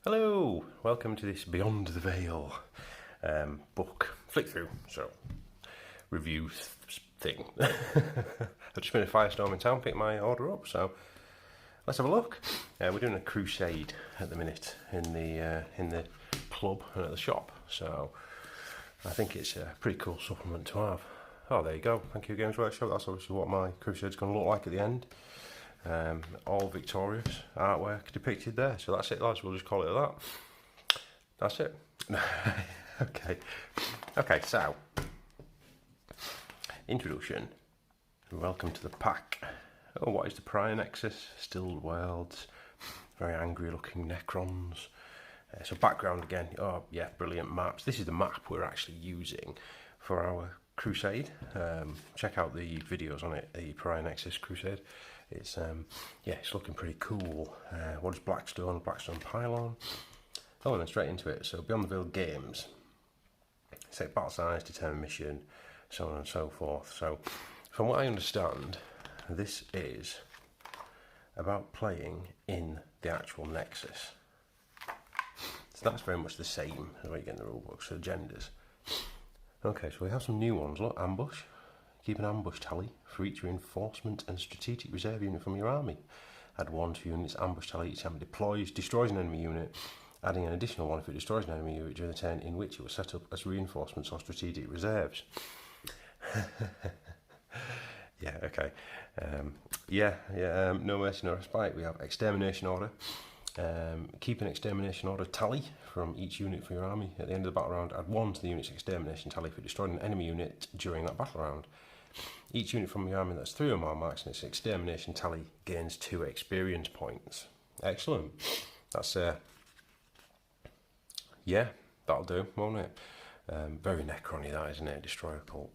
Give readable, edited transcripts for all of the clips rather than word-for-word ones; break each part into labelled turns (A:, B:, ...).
A: Hello, welcome to this Beyond the Veil book flick through, review thing. I've just been a firestorm in town, picked my order up, so let's have a look. We're doing a crusade at the minute in the club and at the shop, so I think it's a pretty cool supplement to have. Oh, there you go. Thank you, Games Workshop. That's obviously what my crusade's going to look like at the end. All victorious artwork depicted there. So that's it, lads. We'll just call it that. That's it. Okay, so introduction. Welcome to the pack. Oh, what is the Pariah Nexus? Stilled worlds. Very angry looking Necrons. So background again. Oh yeah, brilliant maps. This is the map we're actually using for our crusade. Check out the videos on it, the Pariah Nexus crusade. It's it's looking pretty cool. What is Blackstone pylon? Oh, and then straight into it. So Beyond the Veil games. Set battle size, determine mission, so on and so forth. So from what I understand, this is about playing in the actual Nexus. So that's very much the same as what you get in the rulebook, so agendas. Okay, so we have some new ones. Look, ambush. Keep an ambush tally for each reinforcement and strategic reserve unit from your army. Add 1 to unit's ambush tally each time it destroys an enemy unit, adding an additional 1 if it destroys an enemy unit during the turn in which it was set up as reinforcements or strategic reserves. Yeah, okay. No mercy, no respite. We have Extermination Order. Keep an Extermination Order tally from each unit for your army. At the end of the battle round, add 1 to the unit's Extermination tally if it destroyed an enemy unit during that battle round. Each unit from your army that's 3 or more marks in its Extermination tally gains 2 experience points. Excellent. That's that'll do, won't it? Very Necron-y that, isn't it? Destroy a cult.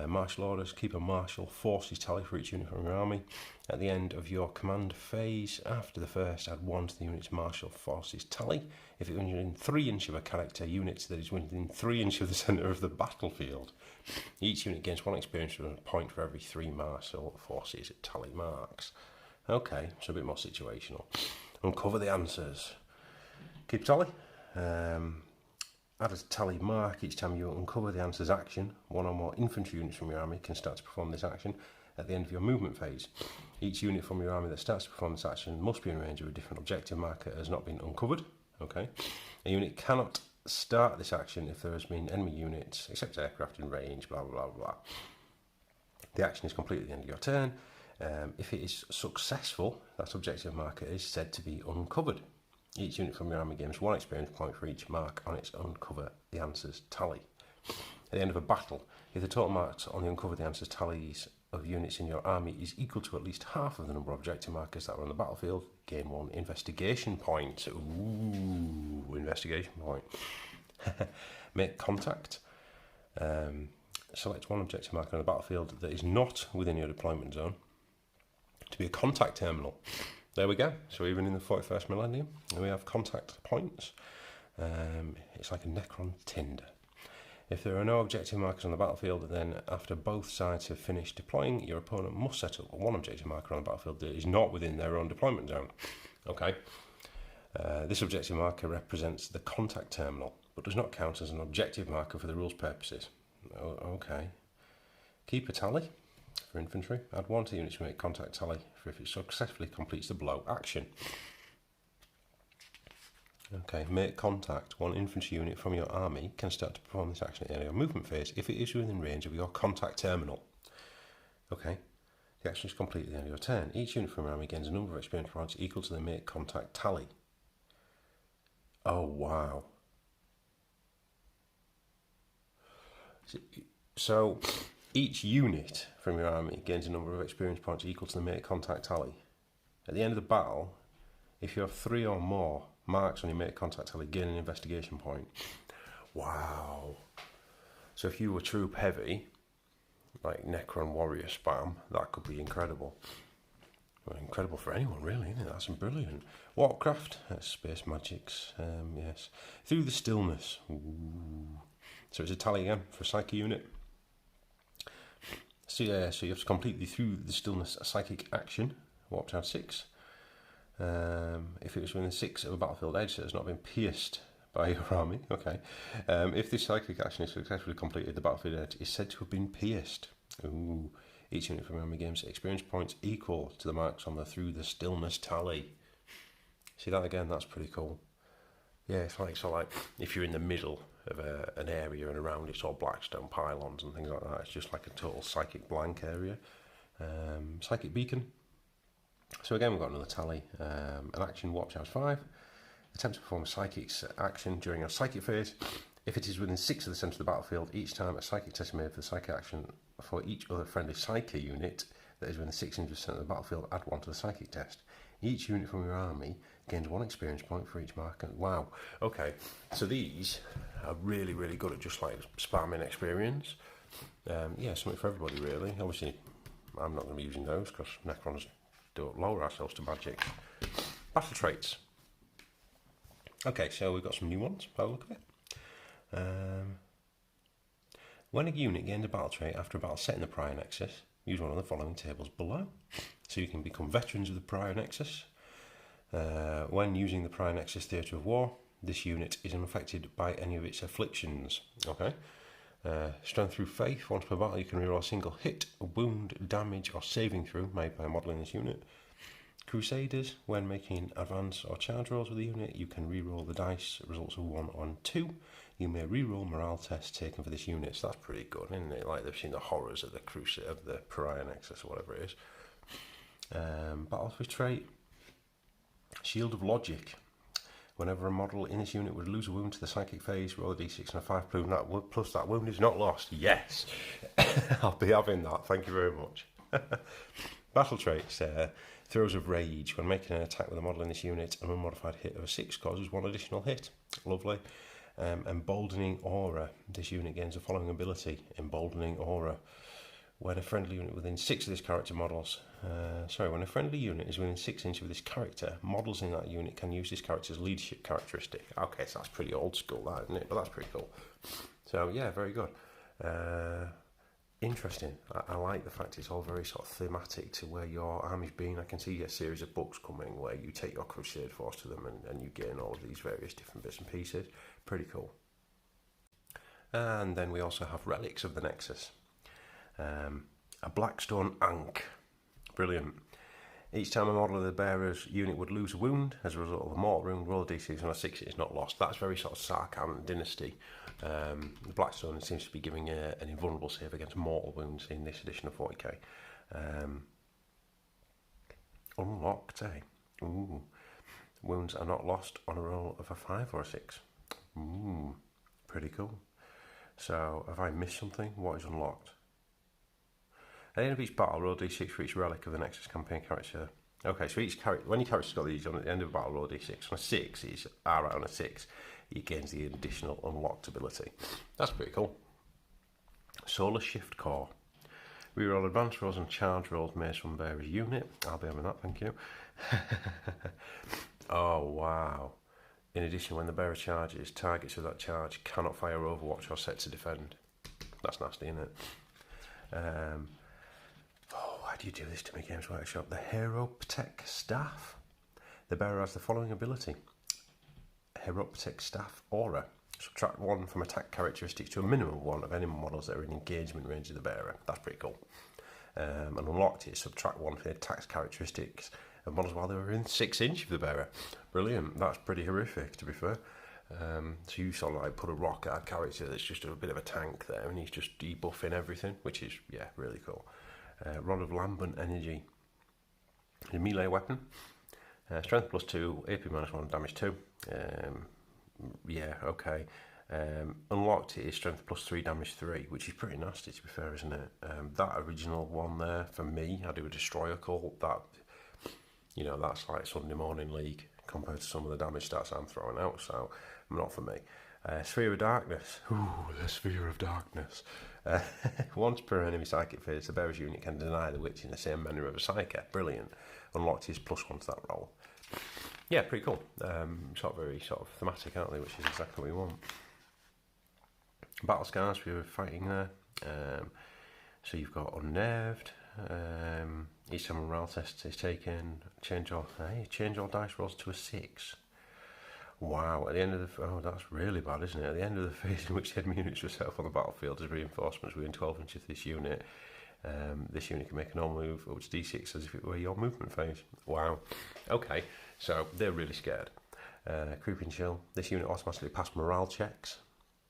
A: Martial orders. Keep a martial forces tally for each unit from your army. At the end of your command phase, after the first, add 1 to the unit's martial forces tally if it is within 3 inches of a character unit that is within 3 inches of the centre of the battlefield. Each unit gains 1 experience point for every 3 martial forces tally marks. Okay, so a bit more situational. Uncover the answers. Keep tally. Add a tally mark each time you uncover the answer's action. 1 or more infantry units from your army can start to perform this action at the end of your movement phase. Each unit from your army that starts to perform this action must be in range of a different objective marker as not been uncovered. Okay. A unit cannot start this action if there has been enemy units, except aircraft in range, blah, blah, blah, blah. The action is complete at the end of your turn. If it is successful, that objective marker is said to be uncovered. Each unit from your army gains 1 experience point for each mark on its uncover the answers tally. At the end of a battle, if the total marks on the uncover the answers tallies of units in your army is equal to at least half of the number of objective markers that are on the battlefield, gain 1 investigation point. Ooh, investigation point. Make contact. Select 1 objective marker on the battlefield that is not within your deployment zone to be a contact terminal. There we go. So even in the 41st millennium, we have contact points. It's like a Necron Tinder. If there are no objective markers on the battlefield, then after both sides have finished deploying, your opponent must set up 1 objective marker on the battlefield that is not within their own deployment zone. Okay. This objective marker represents the contact terminal, but does not count as an objective marker for the rules purposes. Okay. Keep a tally. For infantry, add 1 to the units to make contact tally for if it successfully completes the blow action. Okay, make contact. 1 infantry unit from your army can start to perform this action at the end of your movement phase if it is within range of your contact terminal. Okay, the action is complete at the end of your turn. Each unit from your army gains a number of experience points equal to the make contact tally. Oh wow. So each unit from your army gains a number of experience points equal to the make contact tally. At the end of the battle, if you have 3 or more marks on your make contact tally, gain an investigation point. Wow. So if you were troop heavy, like Necron warrior spam, that could be incredible. Well, incredible for anyone, really, isn't it? That's brilliant. Warcraft, space magics, yes. Through the stillness. Ooh. So it's a tally again for a psyche unit. So you have to complete the Through the Stillness psychic action, warp down 6. If it was within 6 of a battlefield edge that has not been pierced by your army, okay. If this psychic action is successfully completed, the battlefield edge is said to have been pierced. Ooh. Each unit from your army gains experience points equal to the marks on the Through the Stillness tally. See that again? That's pretty cool. Yeah, it's like if you're in the middle of an area and around it's all blackstone pylons and things like that. It's just like a total psychic blank area. Psychic beacon. So again, we've got another tally. An action warp charge 5. Attempt to perform a psychic action during a psychic phase. If it is within 6 of the centre of the battlefield, each time a psychic test is made for the psychic action for each other friendly psychic unit that is within 6 inches of the centre of the battlefield, add 1 to the psychic test. Each unit from your army gains 1 experience point for each marker. Wow. Okay, so these are really, really good at just like spamming experience. Yeah, something for everybody really. Obviously, I'm not going to be using those because Necrons don't lower ourselves to magic. Battle traits. Okay, so we've got some new ones by the look of it. When a unit gains a battle trait after a battle set in the Pariah Nexus, use one of the following tables below. So you can become veterans of the Pariah Nexus. When using the Pariah Nexus Theatre of War, this unit is unaffected by any of its afflictions. Okay. Strength through faith. Once per battle, you can reroll a single hit, wound, damage, or saving throw made by a model in this unit. Crusaders. When making advance or charge rolls with the unit, you can reroll the dice. Results of 1 on 2. You may reroll morale tests taken for this unit. So that's pretty good, isn't it? Like they've seen the horrors of the Crusade of the Pariah Nexus or whatever it is. Battlefield trait. Shield of Logic. Whenever a model in this unit would lose a wound to the psychic phase, roll a d6 and a 5 plus that wound is not lost. Yes! I'll be having that. Thank you very much. Battle traits. Throws of Rage. When making an attack with a model in this unit, an unmodified hit of a 6 causes 1 additional hit. Lovely. Emboldening Aura. This unit gains the following ability. Emboldening Aura. When a friendly unit within 6 of this character models... when a friendly unit is within 6 inches of this character, models in that unit can use this character's leadership characteristic. Okay, so that's pretty old school, that, isn't it? But that's pretty cool. So, yeah, very good. Interesting. I like the fact it's all very sort of thematic to where your army's been. I can see a series of books coming where you take your Crusade force to them and you gain all of these various different bits and pieces. Pretty cool. And then we also have Relics of the Nexus. A Blackstone Ankh. Brilliant. Each time a model of the bearer's unit would lose a wound as a result of a mortal wound, roll a d6 and a 6 is not lost. That's very sort of Sarkhan dynasty. The Blackstone seems to be giving an invulnerable save against mortal wounds in this edition of 40k. Unlocked, eh? Ooh. Wounds are not lost on a roll of a 5 or a 6. Ooh, pretty cool. So, have I missed something? What is unlocked? At the end of each battle, roll d6 for each relic of the Nexus campaign character. Okay, so each character, when your character's got these on at the end of a battle, roll d6. On a 6, he's alright on a 6. He gains the additional unlocked ability. That's pretty cool. Solar Shift Core. Reroll advance rolls and charge rolls made from bearer's unit. I'll be having that, thank you. Oh, wow. In addition, when the bearer charges, targets of that charge cannot fire Overwatch or set to defend. That's nasty, isn't it? Why do you do this to me, Games Workshop? The Heroptech Staff. The bearer has the following ability. Heroptech Staff Aura. Subtract 1 from attack characteristics to a minimum 1 of any models that are in engagement range of the bearer. That's pretty cool. And unlocked is subtract 1 from the attack characteristics of models while they were in 6 inches of the bearer. Brilliant. That's pretty horrific, to be fair. So you sort of like put a rock at a character that's just a bit of a tank there, and he's just debuffing everything, which is, yeah, really cool. Rod of Lambent Energy. A melee weapon. Strength +2, AP -1, damage 2. Yeah, okay. Unlocked it is strength +3, damage 3, which is pretty nasty, to be fair, isn't it? That original one there, for me, I do a Destroyer Cult. That, you know, that's like Sunday Morning League compared to some of the damage stats I'm throwing out, so not for me. Sphere of Darkness. Ooh, the Sphere of Darkness. Once per enemy psychic phase, the bearer's unit can deny the witch in the same manner of a psychic. Brilliant. Unlocked is +1 to that roll. Yeah, pretty cool. Very thematic, aren't they? Which is exactly what we want. Battle Scars, we were fighting there. So you've got Unnerved. Each time a morale test is taken, change all dice rolls to a 6. Wow, at the end of the... Oh, that's really bad, isn't it? At the end of the phase in which the enemy units were set up on the battlefield as reinforcements within 12 inches of this unit can make an all move up to d6 as if it were your movement phase. Wow. Okay, so they're really scared. Creeping Chill. This unit automatically passed morale checks.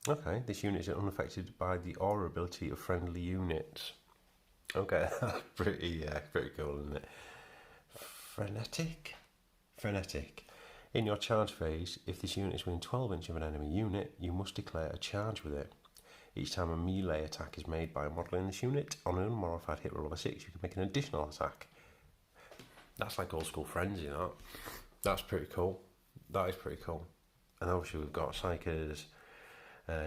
A: Okay, this unit is unaffected by the aura ability of friendly units. Okay, that's pretty cool, isn't it? Frenetic. In your charge phase, if this unit is within 12 inches of an enemy unit, you must declare a charge with it. Each time a melee attack is made by a model in this unit, on an unmodified hit roll of a 6, you can make an additional attack. That's like old school frenzy, that. That's pretty cool. That is pretty cool. And obviously we've got Psychers.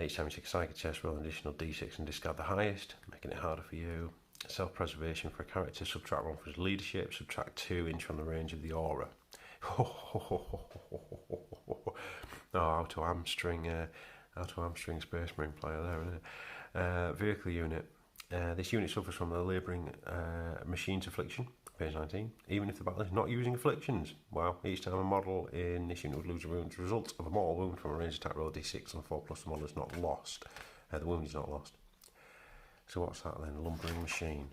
A: Each time you take a Psychic test, roll an additional d6 and discard the highest, making it harder for you. Self-preservation for a character, subtract 1 for his leadership, subtract 2 inch on the range of the aura. Auto hamstring Space Marine player there, isn't it? Vehicle unit. This unit suffers from the labouring machine's affliction, page 19, even if the battle is not using afflictions. Wow, each time a model in this unit would lose a wound as a result of a mortal wound from a ranged attack roll d6 on 4+, the model is not lost. The wound is not lost. So what's that then? Lumbering machine.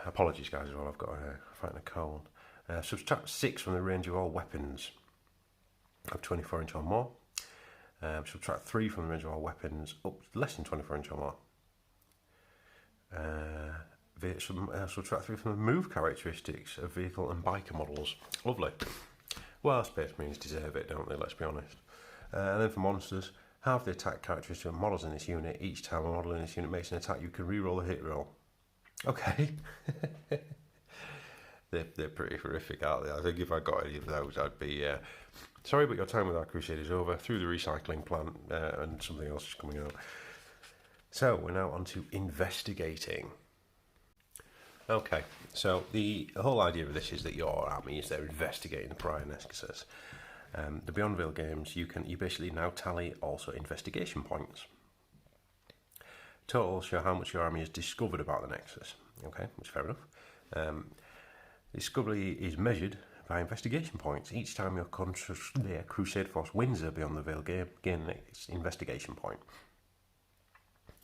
A: Apologies guys as well, I've got fighting a cold. Subtract 6 from the range of all weapons of 24 inch or more. Subtract 3 from the range of all weapons up less than 24 inch or more. Subtract 3 from the move characteristics of vehicle and biker models. Lovely. Well, Space Marines deserve it, don't they? Let's be honest. And then for monsters, half the attack characteristics of models in this unit. Each time a model in this unit makes an attack, you can re-roll a hit roll. Okay. They're pretty horrific, aren't they? I think if I got any of those, I'd be... sorry, but your time with our Crusade is over. Through the recycling plant, and something else is coming out. So, we're now on to investigating. Okay, so the whole idea of this is that your army is there investigating the Pariah Nexus. The Beyond Veil games, you basically now tally also investigation points. Total show how much your army has discovered about the Nexus. Okay, which is fair enough. Discovery is measured by investigation points. Each time your Crusade Force wins a Beyond the Veil game, gain an investigation point.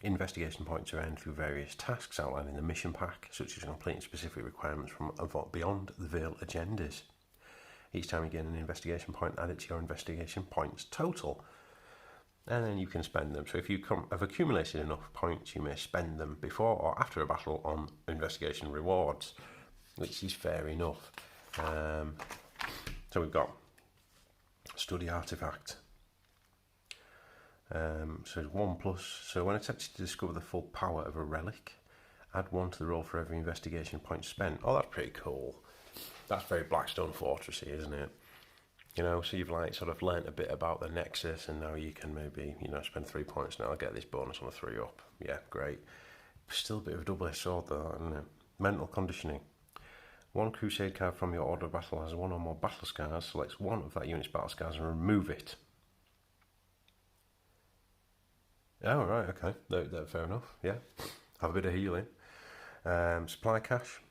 A: Investigation points are earned through various tasks outlined in the mission pack, such as completing specific requirements from Beyond the Veil agendas. Each time you gain an investigation point, add it to your investigation points total. And then you can spend them. So if you have accumulated enough points, you may spend them before or after a battle on investigation rewards, which is fair enough. So we've got Study Artifact. So it's 1+. So when attempting to discover the full power of a relic, add 1 to the roll for every investigation point spent. Oh, that's pretty cool. That's very Blackstone Fortressy, isn't it? You know, so you've like sort of learnt a bit about the Nexus, and now you can maybe, you know, spend 3 points now. I'll get this bonus on a 3-up. Yeah, great. Still a bit of a double-edged sword though, isn't it? Mental conditioning. 1 Crusade card from your order of battle has 1 or more battle scars. Select 1 of that unit's battle scars and remove it. Oh, right, okay. No, fair enough, yeah. Have a bit of healing. Supply cache.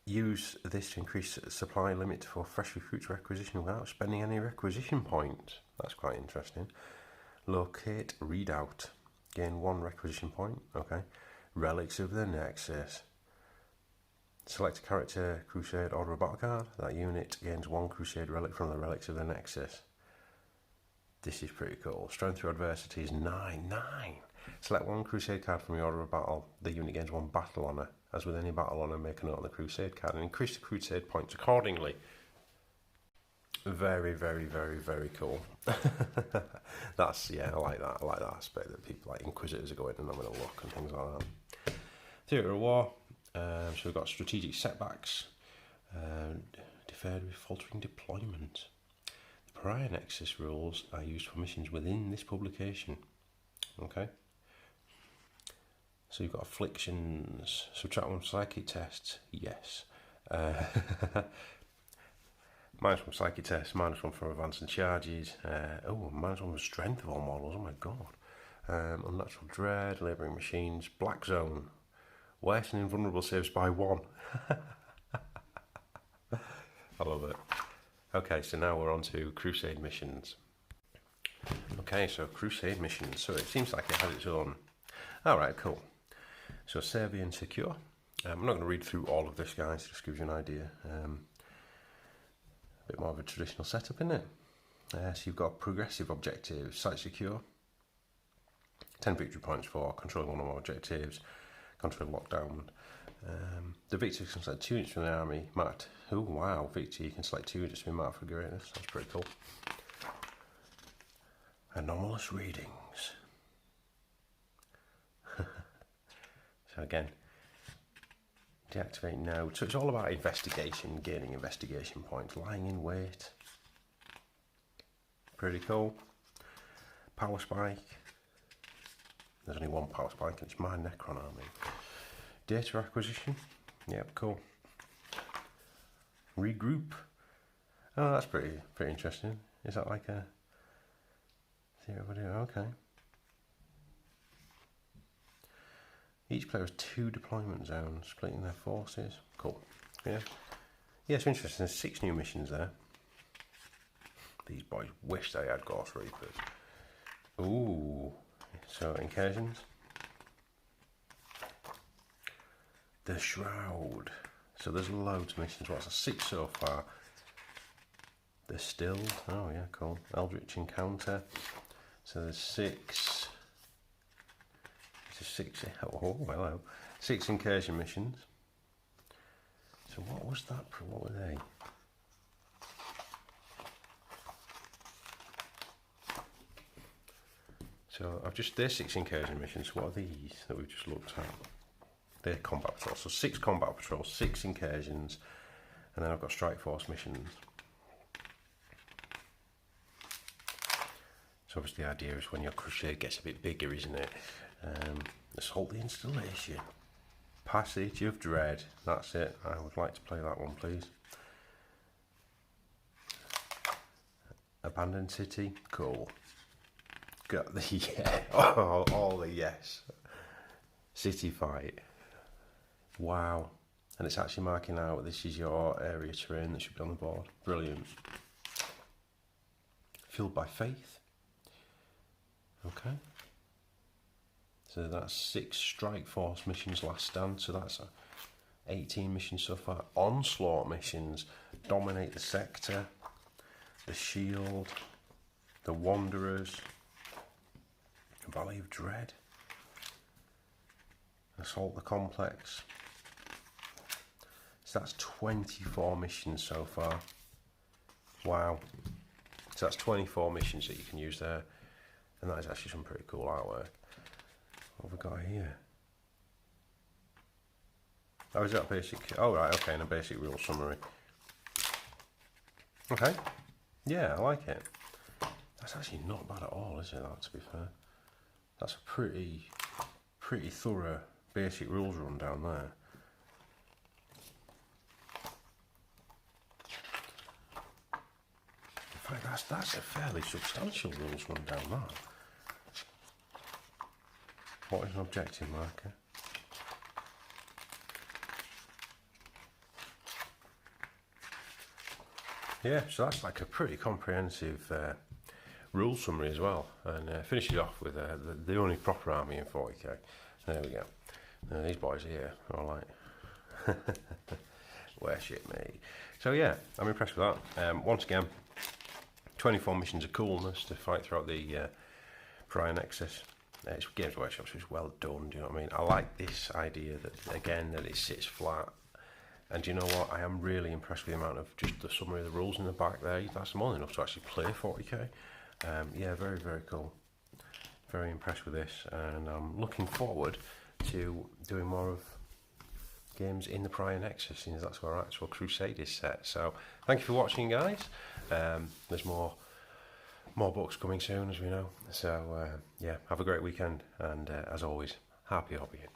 A: Use this to increase supply limit for fresh recruits requisition without spending any requisition points. That's quite interesting. Locate readout. Gain 1 requisition point. Okay. Relics of the Nexus. Select a character Crusade Order of Battle card. That unit gains 1 Crusade relic from the Relics of the Nexus. This is pretty cool. Strength through adversity is 9. Select 1 Crusade card from your Order of Battle. The unit gains 1 battle honour. As with any battle honour, make a note on the Crusade card and increase the Crusade points accordingly. Very, very, very, very cool. That's, yeah, I like that. I like that aspect that people like Inquisitors are going and having a look and things like that. Theatre of War. So we've got strategic setbacks. Deferred with faltering deployment. The Pariah Nexus rules are used for missions within this publication. Okay. So you've got afflictions. Subtract 1 psychic tests. Yes. -1 from psychic tests. -1 from advancing charges. -1 from strength of all models. Oh my god. Unnatural dread. Labouring machines. Black zone. Worse than invulnerable saves by 1. I love it. Okay, so now we're on to Crusade Missions. Okay, so Crusade Missions. So it seems like it has its own... Alright, cool. So Serbian Secure. I'm not going to read through all of this, guys, just gives you an idea. A bit more of a traditional setup, isn't it? So you've got progressive objectives, site secure. 10 victory points for controlling one or more objectives. Control lockdown. The victor can select 2 units from the army marked. Oh wow, victor, you can select 2 units from marked for greatness. That's pretty cool. Anomalous readings. So again, deactivate now. So it's all about investigation, gaining investigation points, lying in wait. Pretty cool. Power spike. There's only one power spike and it's my Necron army. Data acquisition. Yep, cool. Regroup. Oh, that's pretty interesting. Is that like a theory video? Okay. Each player has 2 deployment zones, splitting their forces. Cool. Yeah. Yeah, it's interesting. There's 6 new missions there. These boys wish they had Ghost Reapers. Ooh. So, incursions. The Shroud. So there's loads of missions. What's the 6 so far? The Still. Oh yeah, cool. Eldritch Encounter. So there's 6. It's a 6. Oh, hello. 6 incursion missions. So what was that? What were they? So there's 6 incursion missions. What are these that we've just looked at? They're combat patrols. So 6 combat patrols, 6 incursions, and then I've got strike force missions. So obviously the idea is when your crusade gets a bit bigger, isn't it? Assault the installation. Passage of Dread. That's it. I would like to play that one, please. Abandoned City. Cool. Got the yeah. Oh, all the yes. City fight. Wow. And it's actually marking out this is your area terrain that should be on the board. Brilliant. Fueled by Faith. Okay. So that's 6 strike force missions last stand. So that's 18 missions so far. Onslaught missions. Dominate the sector. The Shield. The Wanderers. Valley of Dread. Assault the Complex. So that's 24 missions so far. Wow. So that's 24 missions that you can use there. And that is actually some pretty cool artwork. What have we got here? Oh, is that basic? Oh, right, okay, and a basic rule summary. Okay. Yeah, I like it. That's actually not bad at all, is it, that, to be fair? That's a pretty thorough basic rules rundown there. In fact, that's a fairly substantial rules rundown, that. What is an objective marker? Yeah, so that's like a pretty comprehensive rule summary as well, and finishes off with the only proper army in 40k. There we go. Now, these boys here are like, worship me. So yeah, I'm impressed with that. Once again, 24 missions of coolness to fight throughout the Pariah Nexus. It's Games Workshop, so it's well done. Do you know what I mean? I like this idea that again that it sits flat. And do you know what? I am really impressed with the amount of just the summary of the rules in the back there. That's more than enough to actually play 40k. Yeah, very, very cool. Very impressed with this, and I'm looking forward to doing more of games in the Pariah Nexus, since that's where our actual Crusade is set. So, thank you for watching, guys. There's more books coming soon, as we know. So, yeah, have a great weekend, and as always, happy hobbying.